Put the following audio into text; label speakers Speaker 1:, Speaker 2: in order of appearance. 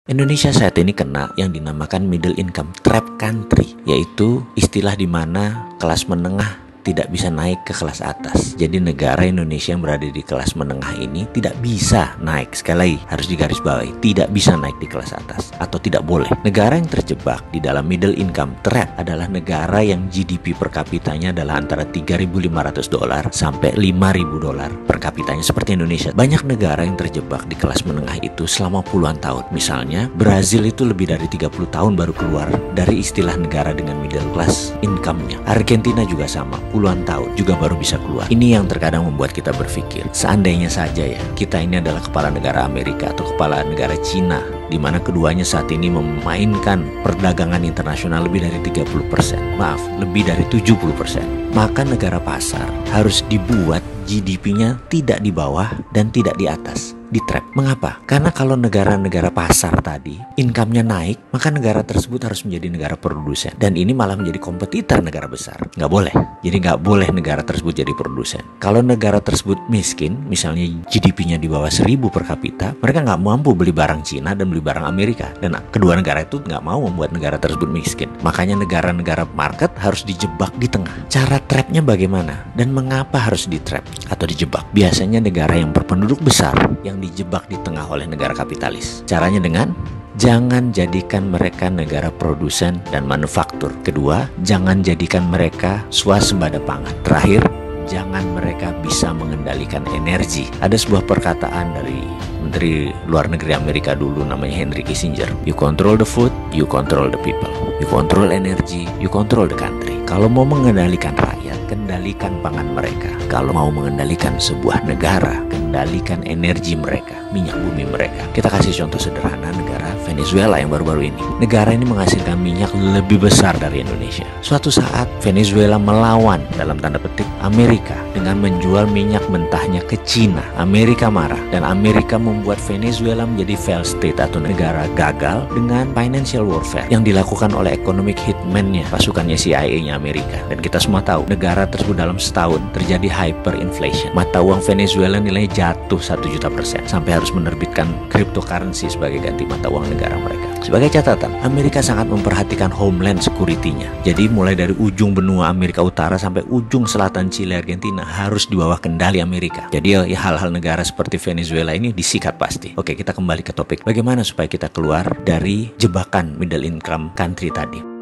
Speaker 1: Indonesia saat ini kena yang dinamakan middle income trap country, yaitu istilah di mana kelas menengah tidak bisa naik ke kelas atas. Jadi negara Indonesia yang berada di kelas menengah ini tidak bisa naik. Sekali lagi harus digarisbawahi, tidak bisa naik di kelas atas atau tidak boleh. Negara yang terjebak di dalam middle income trap adalah negara yang GDP per kapitanya adalah antara $3.500 sampai $5.000 per kapitanya seperti Indonesia. Banyak negara yang terjebak di kelas menengah itu selama puluhan tahun. Misalnya Brazil itu lebih dari 30 tahun baru keluar dari istilah negara dengan middle class income-nya. Argentina juga sama, puluhan tahun juga baru bisa keluar. Ini yang terkadang membuat kita berpikir, seandainya saja ya kita ini adalah kepala negara Amerika atau kepala negara Cina, di mana keduanya saat ini memainkan perdagangan internasional lebih dari 30%, lebih dari 70%. Maka negara pasar harus dibuat GDP-nya tidak di bawah dan tidak di atas, di trap. Mengapa? Karena kalau negara-negara pasar tadi income-nya naik, maka negara tersebut harus menjadi negara produsen. Dan ini malah menjadi kompetitor negara besar. Nggak boleh. Jadi nggak boleh negara tersebut jadi produsen. Kalau negara tersebut miskin, misalnya GDP-nya di bawah 1.000 per kapita, mereka nggak mampu beli barang Cina dan beli barang Amerika. Dan kedua negara itu nggak mau membuat negara tersebut miskin. Makanya negara-negara market harus dijebak di tengah. Cara trapnya bagaimana? Dan mengapa harus di trap atau dijebak? Biasanya negara yang berpenduduk besar yang dijebak di tengah oleh negara kapitalis. Caranya dengan jangan jadikan mereka negara produsen dan manufaktur. Kedua, jangan jadikan mereka swasembada pangan. Terakhir, jangan mereka bisa mengendalikan energi. Ada sebuah perkataan dari Menteri Luar Negeri Amerika dulu namanya Henry Kissinger. You control the food, you control the people. You control energy, you control the country. Kalau mau mengendalikan rakyat, kendalikan pangan mereka. Kalau mau mengendalikan sebuah negara, kendalikan energi mereka, minyak bumi mereka. Kita kasih contoh sederhana negara Venezuela yang baru-baru ini. Negara ini menghasilkan minyak lebih besar dari Indonesia. Suatu saat Venezuela melawan dalam tanda petik Amerika dengan menjual minyak mentahnya ke Cina. Amerika marah dan Amerika membuat Venezuela menjadi failed state atau negara gagal dengan financial warfare yang dilakukan oleh economic hitman-nya, pasukannya CIA-nya Amerika. Dan kita semua tahu negara tersebut dalam setahun terjadi hyperinflation. Mata uang Venezuela nilainya jatuh 1.000.000% sampai harus menerbitkan cryptocurrency sebagai ganti mata uang negara mereka. Sebagai catatan, Amerika sangat memperhatikan homeland security-nya. Jadi mulai dari ujung benua Amerika Utara sampai ujung selatan Chile, Argentina harus di bawah kendali Amerika. Jadi ya hal-hal negara seperti Venezuela ini disikat pasti. Oke, kita kembali ke topik. Bagaimana supaya kita keluar dari jebakan middle income country tadi?